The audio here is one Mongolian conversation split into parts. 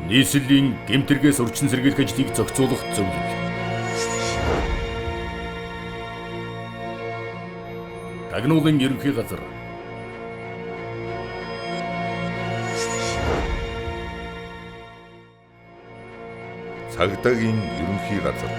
нийслэлийн гэмтэргээс урьдчилан сэргийлэх ажлыг зохицуулах зөвлөл. Тагнуулын ерөнхий газар. Цагдаагийн ерөнхий газар.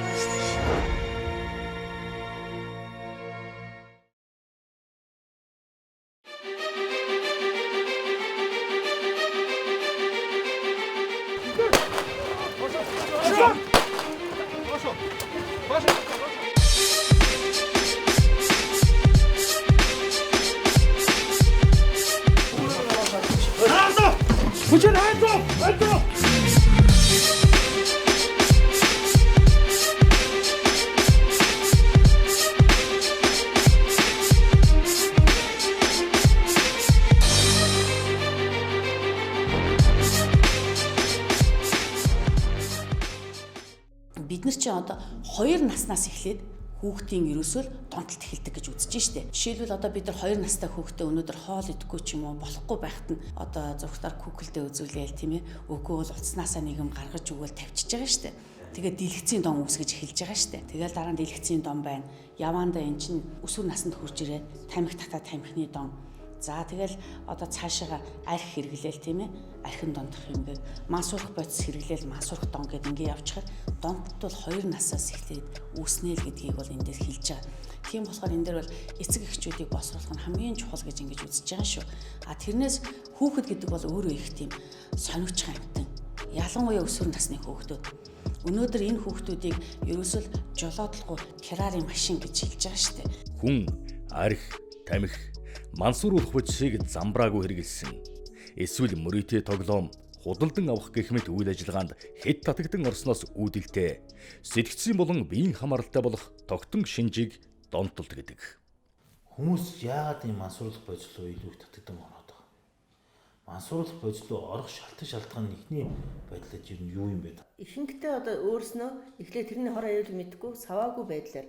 Бид нар чи одоо 2 наснаас эхлээд хүүхдийн ерөөсөө донтолт эхэлдэг гэж үзэж штэ. Жишээлбэл одоо бид нар 2 настай хүүхдээ өнөөдөр хоол идэхгүй ч юм уу болохгүй байхад нь одоо зургатаар Google-дээ үзүүлээл тийм ээ. Үгүй бол утаснасаа нэгэн гаргаж өгөөл тавьчихж байгаа штэ. Тэгээд дэлгэцийн дон үүсгэж эхэлж байгаа штэ. Тэгэл дараа нь дэлгэцийн дон байна. Яваандаа эн чин өсвөр наснд хүрж ирээ. Тамхи татаа тамхины дон. За тэгэл одоо цаашаага арх хэрэглээл тийм ээ. Архин дондох юм гээд мансуурах бодис хэрэглээл мансуурах дон гэд ингээ явчихаар донтод бол 2 насаас эхлээд үүснэ л гэдгийг бол эндээс хэлж байгаа. Тийм болохоор энэ дээр бол эцэг эхчүүдийг босруулах нь хамгийн чухал гэж ингэж үзэж байгаа шүү. А тэрнээс хүүхэд гэдэг бол өөрөө их тийм сонирч хамтан. Ялангуяа өсвөр насны хүүхдүүд. Өнөөдөр энэ хүүхдүүдийг ерөөсөө жолоодлого Ferrari машин гэж хэлж байгаа шүү дээ. Хүн арх, тамхи, мансууруулах бодисыг замбраагүй хэрэгэлсэн. Эсвэл мөрөйтэй тоглоом, худалдан авах гэх мэт үйл ажиллагаанд хэд татагдан орсноос үүдэлтэй сэтгцийн болон биеийн хамааралтай болох тогтон шинжийг донтолт гэдэг. Хүмүүс яагаад энэ мансууруулах бодис руу илүү их татагдан ороод байгаа? Мансууруулах бодис руу орох шалтгаан ихний байдлаар ер нь юу юм бэ? Ихэнхдээ одоо өөрснөө эхлээд тэрний хор аюул мэдгүй саваагүй байдлаар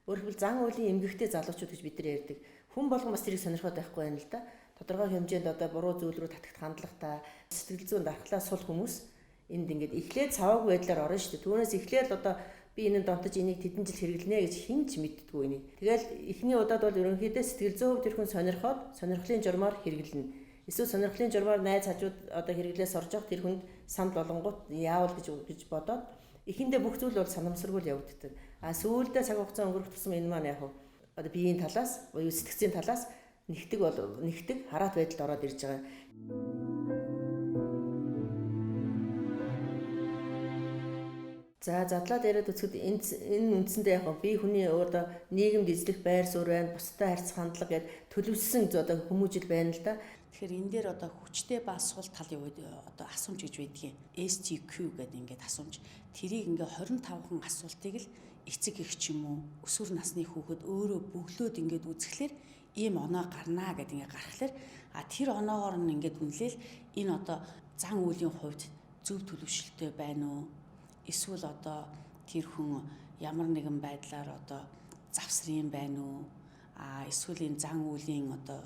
өөрөлдвөл зан үйлийн эмгэгтэй залуучууд гэж бид нар ярьдаг. Хүн болгон бас тэрийг сонирхоод байхгүй байна л да. Тодорхой хэмжээнд одоо буруу зүйл рүү татагт хандлагатай сэтгэл зүйн дархлаа сул хүмүүс энд ингээд эхлээд саваагүй байдлаар орно шүү дээ. Түүнээс эхлээд одоо би энэ донтож энийг тэдэн жил хэрэглэнэ гэж хинч мэддэггүй энийг. Тэгэл эхний удаад бол ерөнхийдөө сэтгэл зүйн хувьд тэр хүн сонирхоод сонирхлын журмаар хэрэглэнэ. Эсвэл сонирхлын журмаар найз хажууд одоо хэрэглээс орж явах тэр хүнд санд болонгууд яавал гэж бодоод эхэндээ бүх зүйл бол санамсаргүй явагддаг. А сүүлдээ цаг хугацаа өнгөрөх тусам энэ маань яг одоо биеийн талаас буюу сэтгцийн талаас нэгдэг хараат байдалд ороод ирж байгаа. За задлаад яриад үзэхэд энэ үндсэндээ яг бие хүний одоо нийгэмд эзлэх байр суурь байна, бусдад харьцах хандлага гэдэг төлөвлөсөн одоо хүмүүжил байна л да. Тэгэхээр энэ дээр одоо хүчтэй баасгал талын үед одоо асуумж гэж байдгийг STQ гэдэг ингээд асуумж. Тэрийг ингээ 25хан асуултыг л эцэг эх ч юм уу өсвөр насны хүүхэд өөрөө бөглөөд ингээд үзэхлээр ийм оноо гарнаа гэдэг ингээ гарахлаар тэр оноогоор нь ингээд үнэлээл энэ одоо зан үйлийн хувьд зөв төлөвшөлтэй байна уу? Эсвэл одоо тэр хүн ямар нэгэн байдлаар одоо завсрын байна уу? Эсвэл энэ зан үйлийн одоо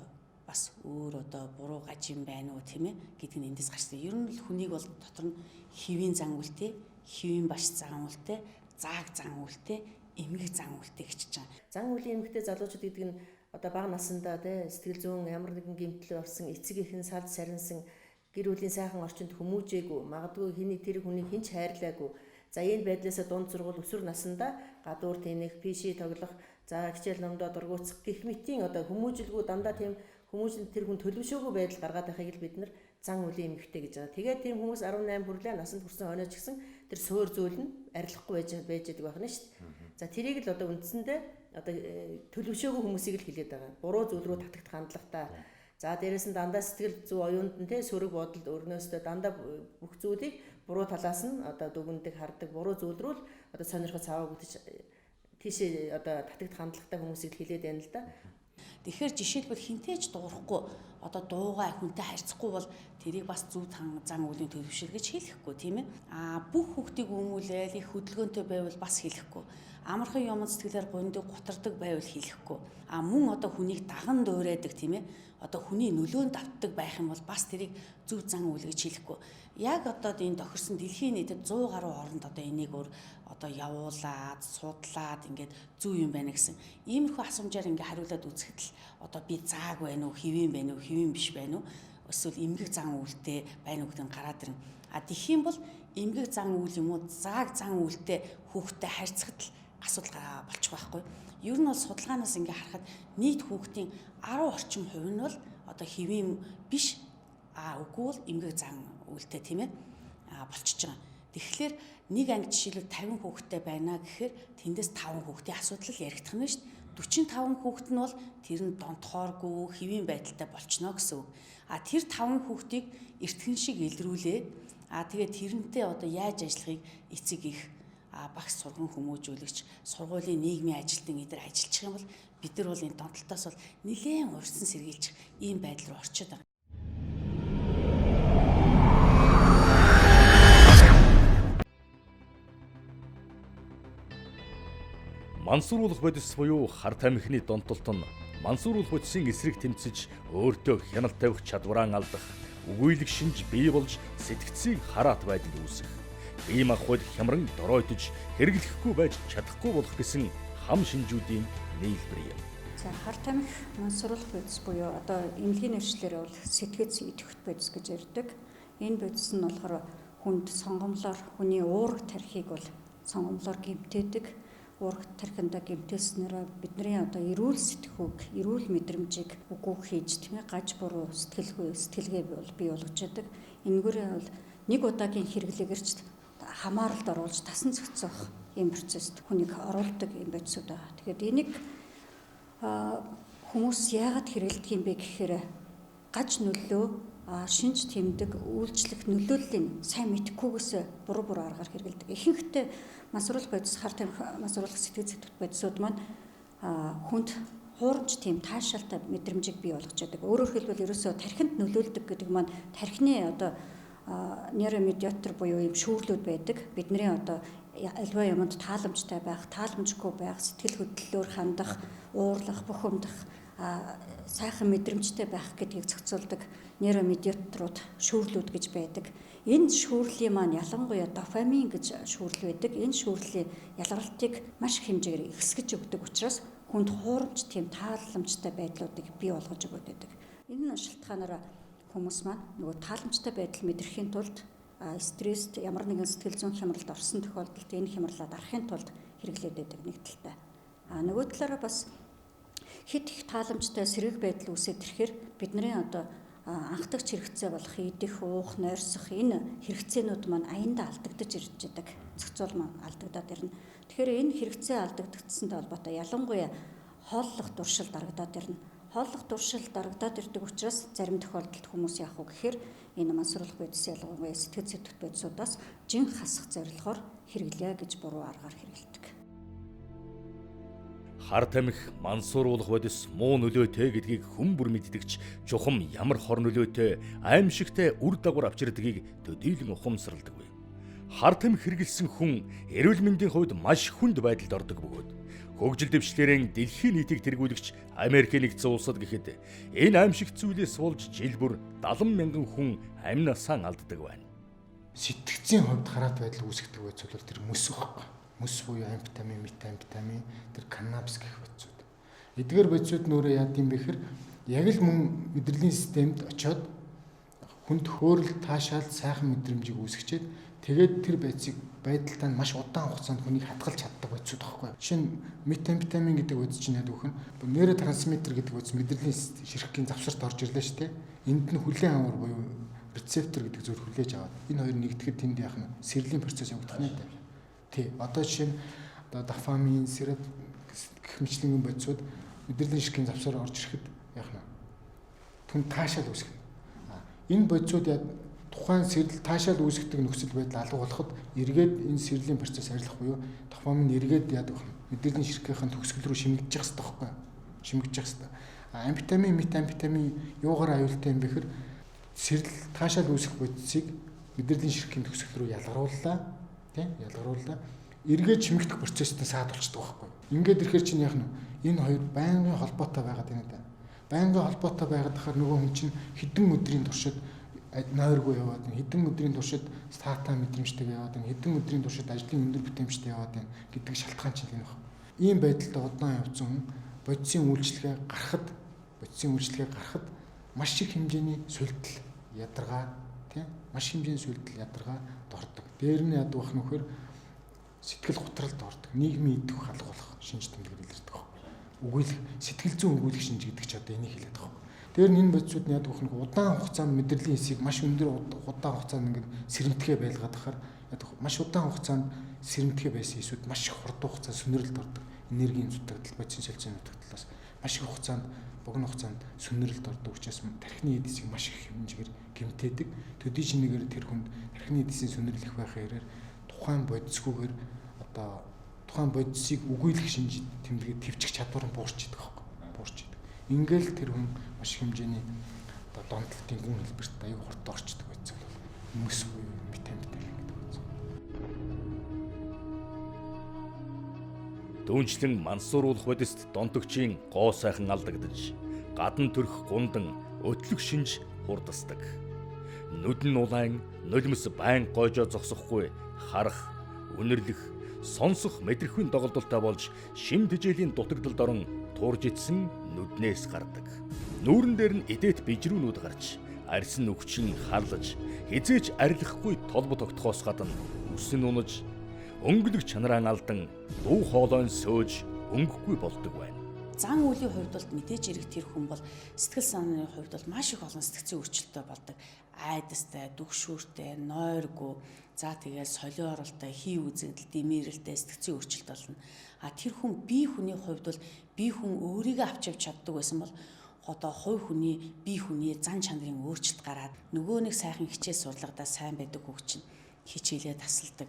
бас өөр одоо буруу гажим байна уу тийм ээ гэдэг нь эндээс гарчдаг. Ер нь л хүнийг бол дотор нь хэвийн зан үйлтэй, хэвийн баш зан үйлтэй, зааг зан үйлтэй, эмгэг зан үйлтэй гэж байгаа. Зан үйлийн эмгэгтэй залуучууд гэдэг нь одоо бага насндаа сэтгэл зүйн ямар нэгэн гэмтэл орсон, эцэг эхэн салд сарнсан, гэр бүлийн сайхан орчинд хүмүүжээгүй, магадгүй тэр хүнийг хинч хайрлаагүй. За энэ байдлаасаа дунд сургууль өсвөр насндаа гадуур тэнэх, PC тоглох, за хичээл номдоо дургуутсах гэх мэтийн одоо хүмүүжилгүй дандаа тийм хүмүүс тэр хүн төлөвшөөгүй байдал гаргаад байхыг л бид нар зан үйлийн эмгэгтэй гэж байгаа. Тэгээд тийм хүмүүс 18 хүрлээ насанд хүрсэн хойноос ч гэсэн тэр суур зүйл нь арилахгүй байж байдаг байх нь шүү дээ. За тэрийг л одоо үндсэндээ одоо төлөвшөөгүй хүмүүсийг л хэлээд байгаа. Буруу зүйл рүү татагт хандлагатай. За дээрэс нь дандаа сэтгэл зүй оюунд нь сөрөг бодолд өрнөөсөө дандаа бүх зүйлийг буруу талаас нь одоо дүгндэг, хардаг, буруу зүйл рүү л одоо сонирхож цааваа гүтэж тийшээ одоо татагт хандлагатай хүмүүсийг л хэлээд байна л да. Тэгэхээр жишээлбэл хинтээж дуурахгүй одоо дуугаа хүнтэй харьцахгүй бол тэрийг бас зөв зан үйлийн төлөвшил гэж хэлэхгүй тийм ээ. Бүх хүүхдийг өмүүлээл их хөдөлгөөнтэй байвал бас хэлэхгүй. Амархан юмд сэтгэлээр гундаг гутардаг байвал хэлэхгүй. Мөн одоо хүнийг даган дуурайдаг тийм ээ. Одоо хүний нөлөөнд давтдаг байх юм бол бас тэрийг зөв зан үйл гэж хэлэхгүй. Яг одоо энэ тохирсон дэлхийн нийтэд 100 гаруй оронд одоо энийг одоо явуулаад, судлаад ингээд зөв юм байна гэсэн иймэрхүү асуумжаар ингээ хариулаад үзэхэд л одоо би зааг байна уу, хэвэн байна уу, хэвэн биш байна уу? Эсвэл эмгэг зан үйлтэй байна уу гэдэг нь гараад ирнэ. Тэгэх юм бол эмгэг зан үйл юм уу, зааг зан үйлтэй хүүхдтэй харьцахад л асуудал болчих байхгүй. Ер нь бол судалгаанаас ингээ харахад нийт хүүхдийн 10 орчим хувь нь бол одоо хэвэн биш үгүй бол эмгэг зан үйлтэй тийм ээ болчихж байгаа. Тэгэхээр нэг анги жишээлбэл 50 хүүхэдтэй байна гэхээр тэндээс 5 хүүхдийн асуудал яригдах нь шүү дээ. 45 хүүхэд нь бол тэр нь донтохооргүй хэвийн байдалтай болчихно гэсэн үг. Тэр 5 хүүхдийг эртхэн шиг илрүүлээ. Тэгээд тэрнтэй одоо яаж ажиллахыг эцэг их багш сургууль хүмүүжүүлэгч сургуулийн нийгмийн ажилтан эдгээр ажиллах юм бол бид нар бол энэ донтолтоос бол нэлээд урьдсан сэргийлж ийм байдал руу орчод байгаа. Мансууруулах бодис буюу хар тамхины донтолт нь мансууруулах бодисын эсрэг тэмцэж өөртөө хяналт тавих чадвараа алдах, өгүүлэг шинж бий болж сэтгцийг хараат байдал үүсэх, бие махбод хямран доройтож хэрэглэхгүй байж чадахгүй болох гэсэн хам шинжүүдийн нийлбэр юм. За хар тамхи мансууруулах бодис буюу одоо эмнэлгийн нэршлэр бол сэтгц идэвхт бодис гэж ярьдаг. Энэ бодис нь болохоор хүнд сонгомлоор хүний уурга тархийг бол сонгомлоор гэмтээдэг. Уурга тархинда гэмтээснээр бидний одоо эрүүл сэтгхүүг, эрүүл мэдрэмжийг үгүйх хийж тийм ээ гаж буруу сэтгэлгээ бий болгож яадаг. Энэгээрээ бол нэг удаагийн хэрэглэгэрч хамааралд оруулж тасан зохицох ийм процесст хүнийг оруулдаг юм бодисуд байгаа. Тэгэхээр энийг хүмүүс яагаад хэрэглэдэг юм бэ гэхээр гаж нөлөө шинж тэмдэг үйлчлэх нөлөөллийг сайн мэдхгүйгээс буруу аргаар хэрэглэдэг. Ихэнхдээ мансууруулах бодис, хар тамхи мансууруулах сэтгэл зүйн бодисууд маань хүнд хуурамч тийм таашаалтай мэдрэмжийг бий болгож яадаг. Өөрөөр хэлбэл ерөөсөө тархинд нөлөөлдөг гэдэг маань тархины одоо нейромедиатор буюу юм шүүрлүүд байдаг. Бидний одоо альва юмд тааламжтай байх, тааламжгүй байх, сэтгэл хөдлөлөөр хандах, уурлах, бухимдах, сайхан мэдрэмжтэй байх гэдгийг зохицуулдаг нейромедиаторууд, шүүрлүүд гэж байдаг. Энэ шүүрлийн маань ялангуяа дофамин гэж шүүрэл байдаг. Энэ шүүрлийн ялгарлтыг маш их хэмжээгээр ихсгэж өгдөг учраас хүнд хуурамч тийм тааламжтай байдлуудыг бий болгож өгöd байдаг. Энэ шалтгаанаараа хүмүүс маань нөгөө тааламжтай байдал мэдрэхийн тулд стресст ямар нэгэн сэтгэл зүйн хямралд орсон тохиолдолд энэ хямралаа дарахын тулд хэрэглээд байдаг нэг талтай. Нөгөө талаараа бас хит их тааламжтай сэрэг байдал үүсээд ирэхээр бидний одоо анхдагч хэрэгцээ болох идэх, уух, нойрсох энэ хэрэгцээнүүд маань аяндаа алдагдаж ирж байдаг. Зохицуул маань алдагдаад ирнэ. Тэгэхээр энэ хэрэгцээ алдагдагдсантай холбоотой ялангуяа хооллох дуршил дарагдаад ирнэ. Хооллох дуршил дарагдаад ирдэг учраас зарим тохиолдолд хүмүүс яах вэ гэхээр энэ мансууруулах бодис ялангуяа сэтгэл зүйн бодисудаас жин хасах зорилгоор хэрэглэе гэж буруу аргаар хэрэглэдэг. Хар тамхи мансууруулах бодис муу нөлөөтэй гэдгийг хүн бүр мэддэгч чухам ямар хор нөлөөтэй аимшигтай үр дагавар авчирдгийг төдийлөн ухамсарладаг вэ. Хар тамхи хэрэглэсэн хүн эрүүл мэндийн хувьд маш хүнд байдалд ордог бөгөөд хөгжил дэвшлэрийн дэлхийн нийтийг тэргүүлэгч Америкийн нэгдсэн улсад гэхэд энэ аимшигт зүйлээс болж жил бүр 70 мянган хүн амнасаа алддаг байна. Сэтгцийн хувьд хараат байдал үүсгдэг байж бол тэр мөс байхгүй. Мөс буюу амфетамин, метамфетамин, тэр каннабис гэх бодисууд. Эдгээр бодисууд нөөрэ яад юм бэ гэхээр яг л мөн мэдрэлийн системд очиод хүнд хөөрөл таашаал сайхан мэдрэмжийг үүсгэчихэд тэгээд тэр байдалтай маш удаан хугацаанд хүнийг хадгалж чаддаг бодисууд байхгүй. Жишээ нь метамфетамин гэдэг бодис чинь яд үхэн нейротрансмиттер гэдэг бодис мэдрэлийн ширхгийн завсарт орж ирлээ шүү дээ. Энд нь хүлээн аваар буюу рецептор гэдэг зүйл хүлээж аваад энэ хоёр нэгдэхэд тэнд яах нь сэрлийн процесс явагдах нь дээ. Тий. Одоо жишээ нь дофамин, серот гэх мэтлэн бодисууд мэдрэлийн ширхгийн завсараар орж ирэхэд яах нь түн таашаал үүсгэнэ. Энэ бодисууд яг тухайн сэрэл таашаал үүсгдэг нөхцөл байдал алга болоход эргээд энэ сэрлийн процесс арилгах буюу дофамин эргээд яадаг вэ? Мэдрэлийн ширхгийнхаа төгсгөл рүү шимэгдэж явах хэрэгтэй байхгүй юу? Шимэгдэж явах хэрэгтэй. Амфетамин, метамфетамин юугаар аюултай юм бэхэр сэрэл таашаал үүсэх бодисыг мэдрэлийн ширхгийн төгсгөл рүү ялгарууллаа. Тийм ялгарууллаа. Эргээд чимэгдэх процесстэй саадуулчихдаг байхгүй. Ингээд ирэхээр чинь яах нь энэ хоёр байнгын холбоотой байгаад байна да. Байнгын холбоотой байгаад хахаар нөгөө хүн чинь хэдэн өдрийн туршид нойргүй яваад байна. Хэдэн өдрийн туршид стата мэдрэмжтэй яваад байна. Хэдэн өдрийн туршид ажлын өндөр бүтээмжтэй яваад байна гэдэг шалтгаан чинь энэ байна. Ийм байдалтай удаан явсан хүн бодисын үйлчлэгээ гарахад маш их хэмжээний сүлдэл ядаргаа тийм маш хэмжээний сүлдэл ядаргаа дордог. Дээр нь яд бах нөхөр сэтгэл готролд ордог. Нийгмийн идэх халгуулах шинж тэмдгээр илэрдэг байхгүй. Өгүүлэх сэтгэл зүйн өгүүлэх шинж гэдэг ч одоо энийг хэлээд байгаа. Тэр нь энэ бодисууд нь яд бах нөхөр удаан хугацаанд мэдрэлийн хэсийг маш өндөр удаан хугацаанд ингээд сэрэмтгэ байлгаад ахаар яд маш удаан хугацаанд сэрэмтгэ байсан хэсүүд маш их хурд хугацаанд сүнэрэлд ордог. Энергийн зүтгэл бодисын солилцооны нутагтлаас маш их хугацаанд богино хугацаанд сүнэрэлд ордог учраас тархины эдисийг маш их хэмжээгээр гэмтээдэг. Төдий чинээгээр тэр хүнд тархины эдисийн сүнэрлэх байхаараар тухайн бодисгүйгээр одоо тухайн бодисыг өгүүлэх шинж тэмдэглээ твчих чадвар нь буурч идэг байхгүй. Буурч идэг. Ингээл тэр хүн маш их хэмжээний одоо донтолтын гүн хэлбэрт аюу хурд орчдөг байсан бол хүмүүс буюу метамфетамин гэдэг байна. Түүнчлэн мансууруулах бодист донтогчийн гоо сайхан алдагдаж, гадна төрх гундан өтлөх шинж хурдасдаг. Нүд нь улаан, нулимс байн гойжоо зогсохгүй, харах, үнэрлэх, сонсох мэдрэхүйн доголдолтой болж шим тэжээлийн дутагдалд орон туурж итсэн нүднээс гардаг. Нүүрэн дээр нь эдээт бижрүүнүүд гарч, арьсан өвчин харлаж, хизээч арилахгүй толбо тогтохоос гадна үсэн унаж, өнгөлөг чанараан алдан, дуу хоолойн сөөж өнгөхгүй болдог байна. Зан үйлийн хувьд бол мэдээж хэрэг тэр хүн бол сэтгэл санааны хувьд бол маш их олон сэтгцийн өөрчлөлттэй болдог. Айдастай, дүгшүүртэй, нойргүй, за тэгээд солио оролтой, хий үзэгдэл, дэмэрэлтэй сэтгцийн өөрчлөлт болно. А тэр хүн бие хүний хувьд бол бие хүн өөрийгөө авч явж чаддаг байсан бол одоо хувь хүний бие хүний зан чанарын өөрчлөлт гараад нөгөө нэг сайхан хичээл сурлагадаа сайн байдаг хөх чинь хичээлээ тасалдаг.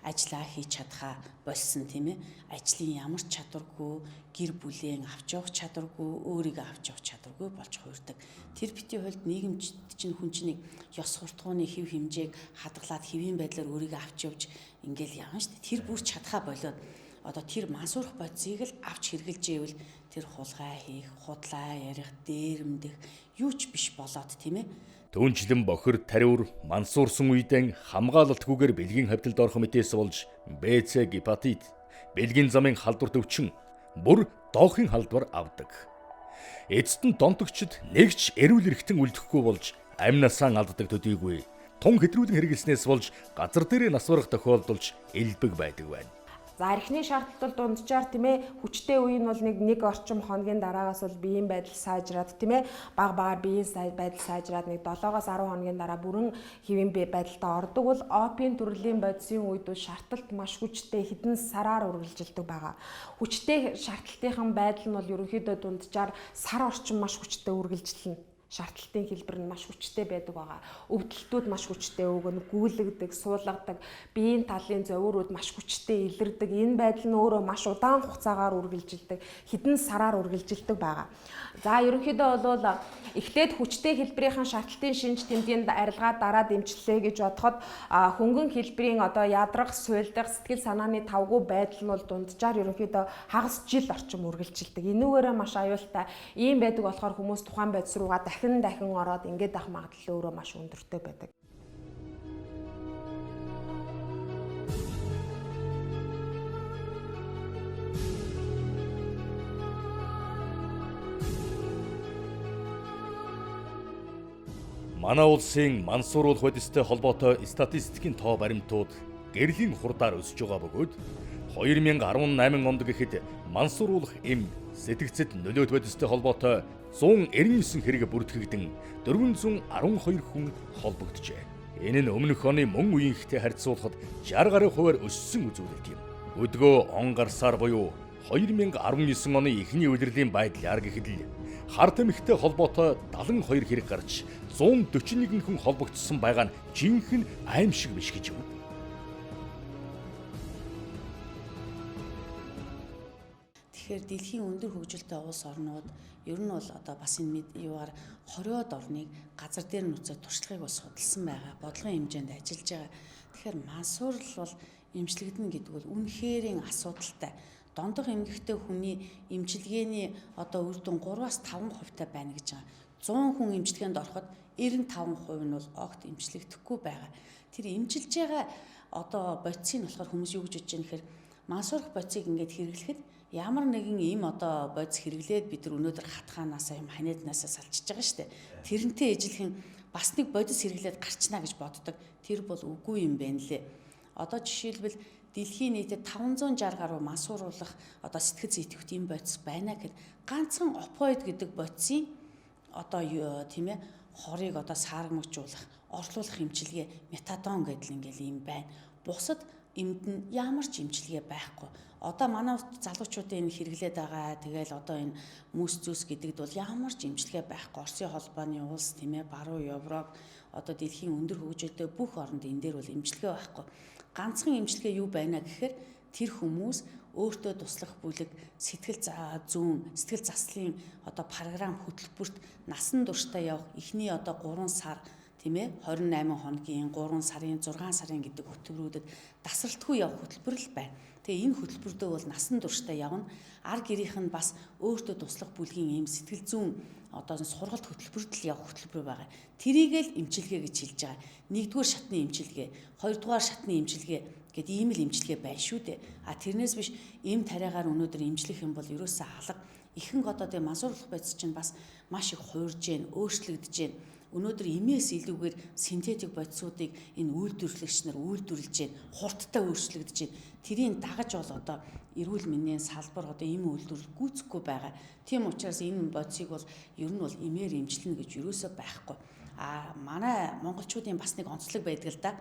Ажлаа хийж чадхаа болсон тийм ээ. Ажлын ямар ч чадваргүй, гэр бүлийн авч явах чадваргүй, өөрийгөө авч явах чадваргүй болж хуурдаг. Тэр битгий хувьд нийгэмд чинь хүн чинь ёс суртахууны хэв хэмжээг хадгалаад хэвийн байдлаар өөрийгөө авч явж ингээл явна шүү дээ. Тэр бүр чадхаа болоод одоо тэр мансуурах бодисыг л авч хэрглэж ивэл тэр хулгай хийх, худлаа ярих, дээрэмдэх юу ч биш болоод тийм ээ. Түүнчлэн бохир тариур мансуурсан үедэн хамгаалалтгүйгээр бэлгийн хавьталд орох мэдээс болж БЦ гепатит, бэлгийн замын халдварт өвчин, бүр доохын халдвар авдаг. Эцэст нь донтогчид нэгч эрүүл эрхтэн үлдэхгүй болж амнасаа алддаг төдийгүй тун хэтрүүлэн хэрэглэснээс болж газар дээрээ нас барах тохиолдолж элбэг байдаг байна. За эрхний шаардлал дунджаар тийм ээ хүчтэй үе нь бол нэг орчим хоногийн дараагаас бол биеийн байдал сайжраад тийм ээ баг багаар биеийн байдал сайжраад нэг 7-10 хоногийн дараа бүрэн хэвийн байдалтай ордог бол опийн төрлийн бодисын үед бол шаардлагат маш хүчтэй хэдэн сараар үргэлжилдэг байгаа. Хүчтэй шаардлагатынхан байдал нь бол ерөнхийдөө дунджаар сар орчим маш хүчтэй үргэлжилнэ. Шаардлагын хэлбэр нь маш хүчтэй байдаг байгаа. Өвдөлтүүд маш хүчтэй өгнө, гүйлэгдэг, суулгадаг, биеийн талын зовиорууд маш хүчтэй илэрдэг. Энэ байдал нь өөрөө маш удаан хугацаагаар үргэлжилдэг, хэдэн сараар үргэлжилдэг байгаа. За ерөнхийдөө бол эхлээд хүчтэй хэлбэрийн шаардлагын шинж тэмдгийн арилгаа дараа дэмжлээ гэж бодоход хөнгөн хэлбэрийн одоо ядрах, суйлдах, сэтгэл санааны тавгүй байдал нь бол дунджаар ерөнхийдөө хагас жил орчим үргэлжилдэг. Энүүгээрээ маш аюултай. Ийм байдаг болохоор хүмүүс тухайн байдал руугаа дахин ороод ингээд ах магадлал өөрөө маш өндөртэй байдаг. Манай улсын мансууруулах бодистой холбоотой статистикийн тоо баримтууд гэрлийн хурдаар өсөж байгаа бөгөөд 2018 онд гэхэд мансууруулах эм сэтгцэд нөлөөт бодистой холбоотой 199 хэрэг бүртгэгдэн 412 хүн холбогджээ. Энэ нь өмнөх оны мөн үеийнхтэй харьцуулахад 60 гаруй хувиар өссөн үзүүлэлт юм. Өдгөө он гарсаар буюу 2019 оны эхний улирлын байдлаар гэхэд л хар тамхитай холбоотой 72 хэрэг гарч 141 хүн холбогдсон байгаа нь жинхэнэ аимшиг биш гэж юу? Тэгэхээр дэлхийн өндөр хөгжилтэй улс орнууд ер нь бол одоо бас энэ юугаар 20-од орныг газар дээр нууцад туршлагыг бол судалсан байгаа. Бодлогын хэмжээнд ажиллаж байгаа. Тэгэхээр мансуурал бол эмчилэгдэнэ гэдэг бол үнэхэрийн асуудалтай. Дондох эмгэгтэй хүний эмчилгээний одоо үр дүн 3-5% байна гэж байгаа. 100 хүн эмчилгээнд ороход 95% нь бол огт эмчлэгдэхгүй байгаа. Тэр эмчилж байгаа одоо бодисыг болохоор хүмүүс юу гэж бодож байгаа нэхэр мансуурах бодисыг ингээд хэрэглэхэд ямар нэгэн ийм одоо бодис хэрэглээд бид нар өнөөдөр хатхаанаасаа юм ханиаднаасаа салчиж байгаа шүү дээ. Тэрнтэй ижилхэн бас нэг бодис хэрэглээд гарчна гэж боддог. Тэр бол үгүй юм байна лээ. Одоо жишээлбэл дэлхийн нийтэд 560 гаруй мансууруулах одоо сэтгэл зүйтэхт юм бодис байна гэхэд ганцхан опиоид гэдэг бодисын одоо тийм ээ хорыг одоо сааргамжуулах, орлуулах эмчилгээ метадон гэдэг ингээл юм байна. Бусад эмд нь ямар ч эмчилгээ байхгүй. Одоо манай залуучуудын энэ хэрэглээд байгаа тэгэл одоо энэ мөс зүс гэдэгд бол ямар ч эмчилгээ байхгүй. Оросын холбооны улс тийм ээ баруун Европ одоо дэлхийн өндөр хөгжилтэй бүх оронд энэ дээр бол эмчилгээ байхгүй. Ганцхан эмчилгээ юу байна гэхээр тэр хүмүүс өөртөө туслах бүлэг сэтгэл зүүн сэтгэл заслын одоо програм хөтөлбөрт насан туршдаа явах эхний одоо 3 сар тийм ээ 28 хоногийн 3 сарын 6 сарын гэдэг хөтөлбөрүүдэд тасралтгүй явах хөтөлбөр л байна. Тэгээ энэ хөтөлбөрдөө бол насан туршдаа явна. Ар гэрийнх нь бас өөртөө туслах бүлгийн ийм сэтгэл зүүн одоо сургалт хөтөлбөрт л явах хөтөлбөр байгаа. Тэрийг л эмчилгээ гэж хэлж байгаа. Нэгдүгээр шатны эмчилгээ, хоёрдугаар шатны эмчилгээ гэд ийм л эмчилгээ байна шүү дээ. Тэрнээс биш эм тариагаар өнөөдөр эмчлэх юм бол ерөөсөө алга. Ихэнх одоо тэгээ мансууруулах бодис чинь бас маш их хуурж гэн, өөрчлөгдөж гэн. Өнөөдөр эмээс илүүгээр синтетик бодисуудыг энэ үйлдвэрлэгч нар үйлдвэрлэж гэн, хурдтай өөрчлөгдөж гэн. Тэрийг дагаж бол одоо эрүүл мэндийн салбар одоо эм үйлдвэрлэл гүйцэхгүй байгаа. Тийм учраас энэ бодисыг бол ер нь бол эмээр эмчилнэ гэж ерөөсөө байхгүй. Манай монголчуудын бас нэг онцлог байдаг л да.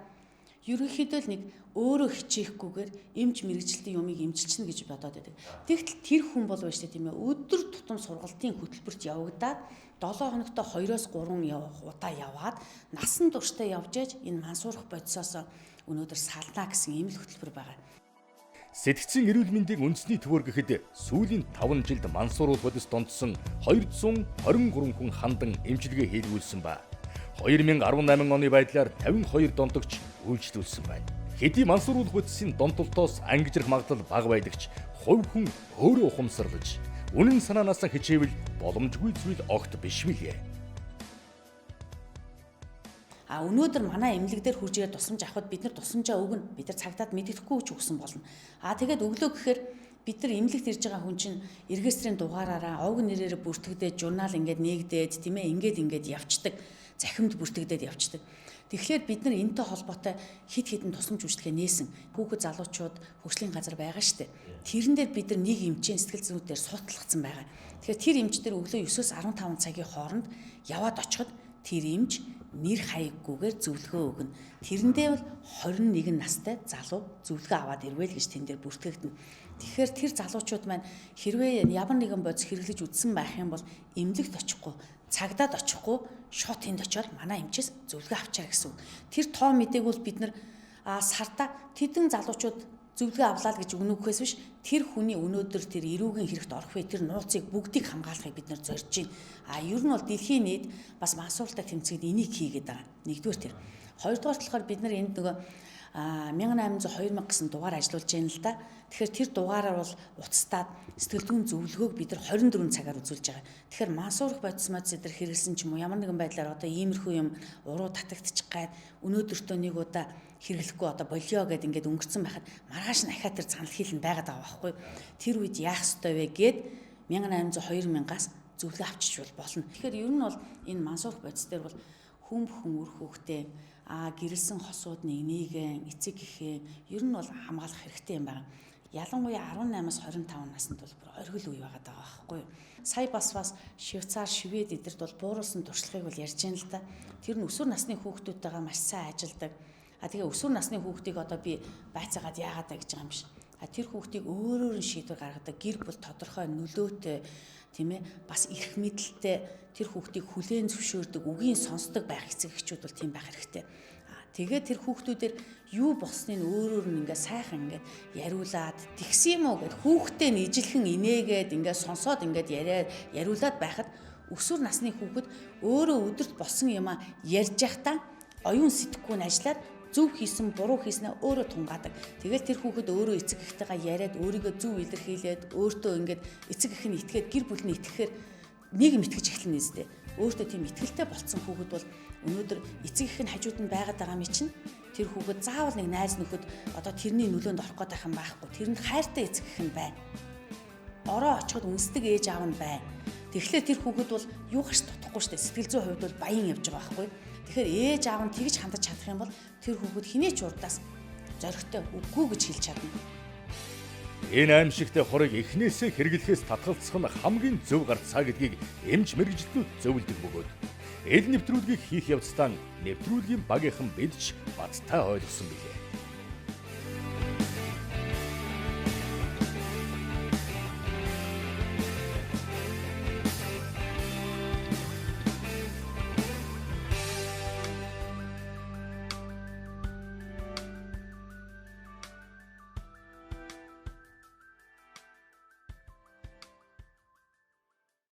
Ерөнхийдөө л нэг өөрөө хичээхгүйгээр эмч мэрэгчлэлтийн юмыг эмчилчихнэ гэж бодоод байдаг. Тэгтэл тэр хүн болов шүү дээ тийм ээ. Өдөр тутам сургалтын хөтөлбөрт явагдаад 7 хоногт 2-3 удаа яваад насан туршдаа явж ээж энэ мансуурах бодисоос өнөөдөр салнаа гэсэн ийм л хөтөлбөр байгаа. Сэтгцийн эрүүл мэндийн үндэсний төвөр гэхэд сүүлийн 5 жилд мансууруулах бодис донтсон 223 хүн хандан эмчилгээ хийлгүүлсэн ба 2018 оны байдлаар 52 донтогч үйлчлүүлсэн байна. Хэдий мансууруулах бодисын донтолтоос ангижрах магадлал бага байдагч хувь хүн өөрөө ухамсарлаж үнэн санаанаас хичээвэл боломжгүй зүйл огт биш билээ. Өнөөдөр манай эмнэлэг дээр хурж ирээд тусламж авахд бид нар тусламжаа өгнө. Бид нар цагдаад мэддэхгүй ч өгсөн болно. Тэгээд өглөө гэхээр бид нар эмнэлэгт ирж байгаа хүн чинь регистрийн дугаараараа овг нэрээр бүртгэдээд журнал ингээд нээгдээд тийм ээ ингээд явцдаг. Захимд бүртгэдээд явцдаг. Тэгэхээр бид нар энэтэй холбоотой хид хідэн тусламж үйлчлэгээ нээсэн. Хүүхэд залуучууд хөгжлийн газар байгаа шүү дээ. Тэрэн дээр бид нар нэг эмчийн сэтгэл зүйн дээр судлагдсан байгаа. Тэгэхээр тэр эмч дээр өглөө 9-өөс 15 цагийн хооронд яваад очиход тэр эмч нэр хаяггүйгээр зөвлөгөө өгнө. Тэрэндээ бол 21 настай залуу зөвлөгөө аваад ирвэл гэж тэн дээр бүртгэгдэнэ. Тэгэхээр тэр залуучууд маань хэрвээ ямар нэгэн бодис хэрэглэж үзсэн байх юм бол эмнэлэгт очихгүй, цагдаад очихгүй, шууд тэнд очиод манай эмчээс зөвлөгөө авчаар гэсэн үг. Тэр тоо мэдээг бол бид нар сарда тэдэн залуучууд зөвлөгөө авлаа гэж өгнөхөөс биш тэр хүний өнөөдөр тэр эрүүгийн хэрэгт орох вэ тэр нууцыг бүгдийг хамгаалахыг бид нар зорж байна. Ер нь бол дэлхийн нийт бас мансуурлалтай тэмцээд энийг хийгээд байгаа. Нэгдүгээр тэр. Хоёрдугаар болохоор бид нар энд нөгөө 1802 гэсэн дугаар ажиллуулж байна л да. Тэгэхээр тэр дугаараар бол уцтаад сэтгэл зүйн зөвлөгөөг бид нар 24 цагаар үзүүлж байгаа. Тэгэхээр мансуурах бодис эдэр хэрэгэлсэн ч юм уу ямар нэгэн байдлаар одоо иймэрхүү юм уруу татагдчих гад өнөөдөртөө нэг удаа хэрэглэхгүй одоо болио гэд ингээд өнгөрцөн байхад маргааш нь ахаа тэр занал хийлэн байгаад байгаа байхгүй. Тэр үед яах ёстой вэ гэд 1802-аас зөвлөгөө авчиж болно. Тэгэхээр ер нь бол энэ мансуурах бодис дээр бол хүн бүхэн үр хөвгтэй гэрэлсэн хосууд нэгэн эцэг гэхээ ер нь бол хамгаалах хэрэгтэй юм байна. Ялангуяа 18-аас 25 наснд бол бүр оргил үе байгаа байхгүй юу. Сая бас Швейцар, Швед эдэрт бол бууруулсан туршлагыг бол ярьж байна л да. Тэр нь өсвөр насны хүүхдүүдтэйгээ маш сайн ажилдаг. Тэгээ өсвөр насны хүүхдийг одоо би байцаагаад яагаад гэж байгаа юм биш. Тэр хүүхдийг өөрөөр нь шийдвэр гаргадаг гэр бүл тодорхой нөлөөтэй тийм ээ бас эрх мэдэлтэй тэр хүүхдийг хүлээн зөвшөөрдөг үгийн сонсдог байх эцэг эхчүүд бол тийм байх хэрэгтэй. Тэгээд тэр хүүхдүүдээр юу болсныг өөрөөр нь ингээ сайхан ингээ яриулаад тэгсэн юм уу гэд хүүхдээ нийжлэхэн инээгээд ингээ сонсоод ингээ яриулаад байхад өсвөр насны хүүхэд өөрөө өдөрт болсон юмаа ярьж байхдаа оюун сэтгэхгүй нь ажиллаад зөв хийсэн буруу хийснээ өөрөө тунгаадаг. Тэгэл тэр хүүхэд өөрөө эцэг эхтэйгээ яриад өөрийгөө зөв илэрхийлээд өөртөө ингээд эцэг эх нь итгээд гэр бүл нь итгэхээр нийгэм итгэж эхэлнэ нэстэ. Өөртөө тийм итгэлтэй болцсон хүүхэд бол өнөөдөр эцэг эх нь хажууд нь байгаад байгаа юм чинь тэр хүүхэд заавал нэг найз нөхөд одоо тэрний нөлөөнд орох гээд байх юм байхгүй. Тэрэнд хайртай эцэг эх нь байна. Ороо очиход үнсдэг ээж аав нь байна. Тэгэхээр тэр хүүхэд бол юу гарч тутахгүй штэ. Сэтгэл зүйн хувьд бол баян явж байгаа байхгүй. Тэгэхээр ээж аав нь тэгж хандаж чадах юм бол тэр хүүхэд хинээч урдаас зоригтой үгүй гэж хэлж чадна. Энэ аимшигтай хорыг эхнээсээ хэрэглэхээс татгалзах нь хамгийн зөв гарцаа гэдгийг эмч мэрэгчлүүд зөвлөдөг бөгөөд эл нэвтрүүлгийг хийх явцдаа нэвтрүүлгийн багийнхан бид ч баттай ойлгосон билээ.